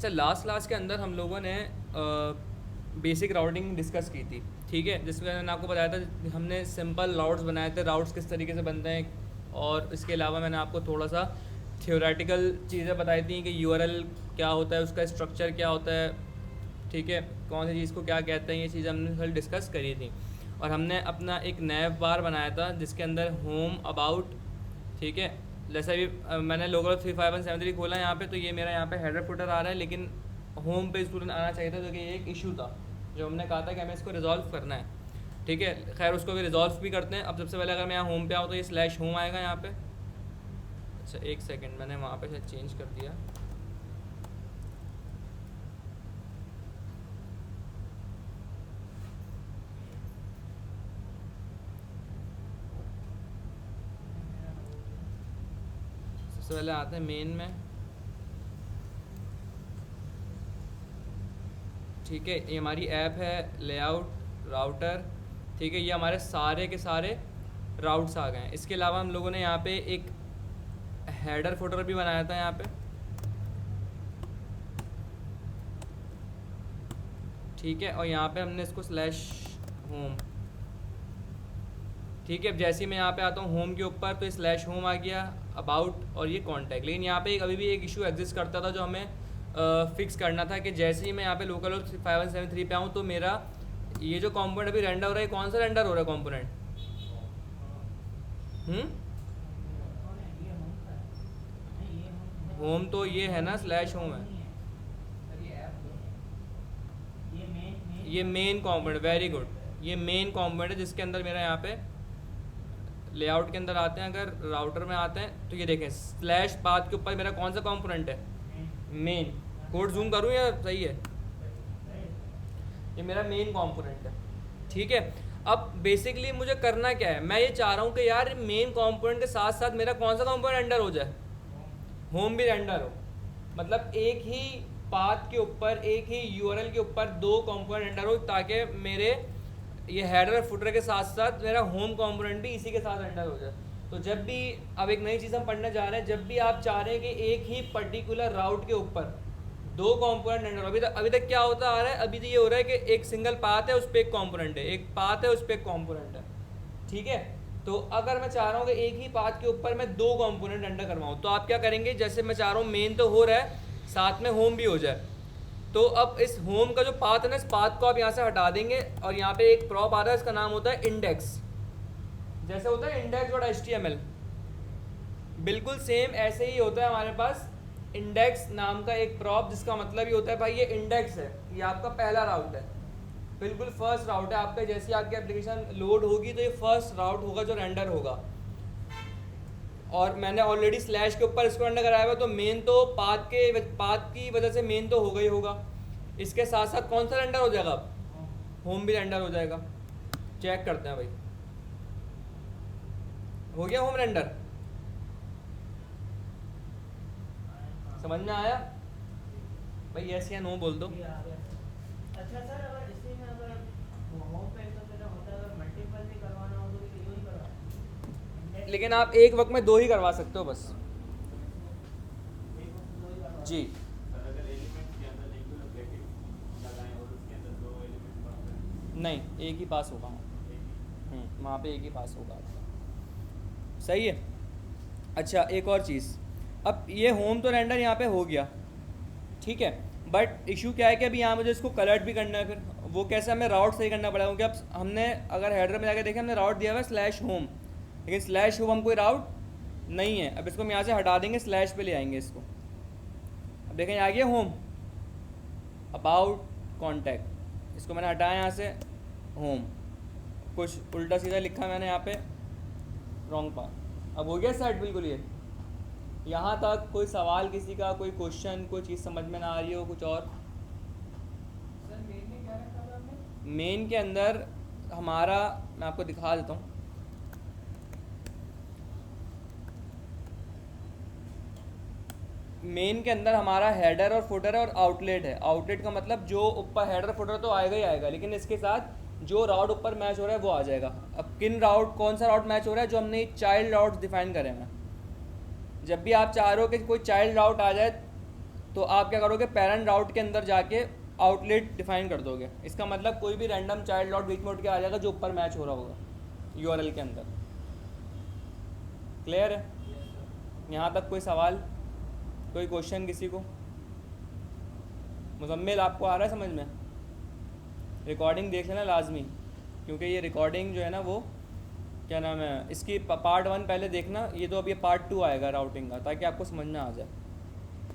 अच्छा, last class के अंदर हम लोगों ने बेसिक राउटिंग डिस्कस की थी, ठीक है, जिसमें मैंने आपको बताया था हमने सिंपल राउट्स बनाए थे, राउट्स किस तरीके से बनते हैं, और इसके अलावा मैंने आपको थोड़ा सा थियोरेटिकल चीज़ें बताई थी कि यूआरएल क्या होता है, उसका स्ट्रक्चर क्या होता है, ठीक है, कौन सी चीज़ को क्या कहते हैं, ये चीज़ हमने कल डिस्कस करी थी। और हमने अपना एक नैव बार बनाया था जिसके अंदर होम, अबाउट, ठीक है, जैसे अभी मैंने लोकल 35173 खोला यहाँ पे, तो ये मेरा यहाँ पे हेडर फुटर आ रहा है, लेकिन होम पे स्टूडेंट आना चाहिए था, जो कि ये एक इशू था जो हमने कहा था कि हमें इसको रिजॉल्व करना है, ठीक है। खैर उसको भी रिजॉल्व भी करते हैं। अब सबसे पहले अगर मैं यहाँ होम पे आऊँ तो ये स्लैश होम आएगा यहाँ पे। अच्छा एक सेकेंड, मैंने वहाँ पे शायद चेंज कर दिया। सबसे पहले आते हैं मेन में, ठीक है, ये हमारी ऐप है लेआउट राउटर, ठीक है, ये हमारे सारे के सारे राउट्स आ गए हैं। इसके अलावा हम लोगों ने यहाँ पे एक हेडर फुटर भी बनाया था यहाँ पे, ठीक है, और यहाँ पे हमने इसको स्लैश होम, ठीक है। अब जैसे ही मैं यहाँ पे आता हूँ होम के ऊपर तो स्लैश होम आ गया, अबाउट और ये कॉन्टैक्ट। लेकिन यहाँ पे अभी भी एक इशू एग्जिस्ट करता था जो हमें फिक्स करना था कि जैसे ही मैं यहाँ पे लोकल 5173 पे आऊँ तो मेरा ये जो कॉम्पोनेंट अभी रेंडर हो रहा है, कौन सा रेंडर हो रहा है कॉम्पोनेंट? होम तो ये है ना, स्लैश होम है, ये मेन कॉम्पोनेंट, वेरी गुड, ये मेन कॉम्पोनेंट है जिसके अंदर मेरा यहाँ पे लेआउट के अंदर आते हैं, अगर राउटर में आते हैं तो ये देखें स्लैश पाथ के ऊपर मेरा कौन सा कंपोनेंट है? मेन। कोड जूम करूँ या सही है? ये मेरा मेन कंपोनेंट है, ठीक है। अब बेसिकली मुझे करना क्या है, मैं ये चाह रहा हूँ कि यार मेन कंपोनेंट के साथ साथ मेरा कौन सा कंपोनेंट रेंडर हो जाए? होम भी रेंडर हो, मतलब एक ही पाथ के ऊपर, एक ही यूआरएल के ऊपर दो कंपोनेंट रेंडर हो, ताकि मेरे ये हेडर और फुटर के साथ साथ मेरा होम कंपोनेंट भी इसी के साथ रेंडर हो जाए। तो जब भी, अब एक नई चीज़ हम पढ़ने जा रहे हैं, जब भी आप चाह रहे हैं कि एक ही पर्टिकुलर राउट के ऊपर दो कंपोनेंट रेंडर, अभी तक क्या होता आ रहा है, अभी तो ये हो रहा है कि एक सिंगल पाथ है, उस पर एक कंपोनेंट है, एक पाथ है, उस पर एक कंपोनेंट है, ठीक है। तो अगर मैं चाह रहा हूँ कि एक ही पाथ के ऊपर मैं दो कंपोनेंट रेंडर करवाऊँ, तो आप क्या करेंगे, जैसे मैं चाह रहा हूँ मेन तो हो रहा है, साथ में होम भी हो जाए, तो अब इस होम का जो पाथ है ना, इस पाथ को आप यहाँ से हटा देंगे और यहाँ पे एक प्रॉप आ रहा है, इसका नाम होता है इंडेक्स। जैसे होता है इंडेक्स डॉट HTML, बिल्कुल सेम ऐसे ही होता है हमारे पास इंडेक्स नाम का एक प्रॉप, जिसका मतलब ये होता है भाई ये इंडेक्स है, ये आपका पहला राउट है, बिल्कुल फर्स्ट राउट है आपका। जैसे आपकी एप्लीकेशन लोड होगी तो ये फर्स्ट राउट होगा जो रेंडर होगा, और मैंने ऑलरेडी स्लैश के ऊपर इसको रेंडर कराया हुआ, तो मेन तो पाथ की वजह से मेन तो होगा ही होगा, इसके साथ साथ कौन सा रेंडर हो जाएगा? अब होम भी रेंडर हो जाएगा। चेक करते हैं भाई, हो गया होम रेंडर? समझ में आया भाई? यस या नो बोल दो। अच्छा सर, अगर इसी में अगर होम पे तो फिर होता है, अगर मल्टीपल भी करवाना हो तो यूँ ही करवा, लेकिन आप एक वक्त में दो ही करवा सकते हो बस जी। नहीं, एक ही पास होगा वहाँ पे, एक ही पास होगा आपका, सही है। अच्छा एक और चीज़, अब ये होम तो रेंडर यहाँ पे हो गया, ठीक है, बट इशू क्या है कि अभी यहाँ मुझे इसको कलर्ट भी करना है, फिर वो कैसे, हमें राउट सही करना पड़ेगा, क्योंकि अब हमने अगर हेडर में जाके देखें हमने राउट दिया हुआ है स्लैश होम, लेकिन स्लैश होम कोई राउट नहीं है। अब इसको हम यहाँ से हटा देंगे, स्लैश पे ले आएंगे इसको, अब देखें आ गया होम, अबाउट, कॉन्टैक्ट, इसको मैंने हटाया यहाँ से, होम, कुछ उल्टा सीधा लिखा मैंने यहाँ पे, रॉन्ग पाथ। अब हो गया सेट बिल्कुल ये। यहाँ तक कोई सवाल किसी का, कोई क्वेश्चन, कोई चीज़ समझ में ना आ रही हो, कुछ और? सर मेन में क्या रखा था आपने? मेन के अंदर हमारा, मैं आपको दिखा देता हूँ, मेन के अंदर हमारा हेडर और फुटर और आउटलेट है। आउटलेट का मतलब जो ऊपर हेडर फुटर तो आएगा ही आएगा, लेकिन इसके साथ जो राउट ऊपर मैच हो रहा है वो आ जाएगा। अब किन राउट, कौन सा राउट मैच हो रहा है? जो हमने चाइल्ड राउट डिफाइन करे हैं। जब भी आप चाह रहे हो कि कोई चाइल्ड राउट आ जाए तो आप क्या करोगे, पेरेंट राउट के अंदर जाके आउटलेट डिफाइन कर दोगे। इसका मतलब कोई भी रैंडम चाइल्ड राउट बीच में उठ के आ जाएगा जो ऊपर मैच हो रहा होगा यूआरएल के अंदर। क्लियर है? यहाँ तक कोई सवाल, कोई क्वेश्चन किसी को? मुजम्मिल आपको आ रहा है समझ में? रिकॉर्डिंग देख लेना लाजमी, क्योंकि ये रिकॉर्डिंग जो है ना वो क्या नाम है इसकी, पार्ट 1 पहले देखना, ये तो अब ये पार्ट 2 आएगा राउटिंग का, ताकि आपको समझ में आ जाए।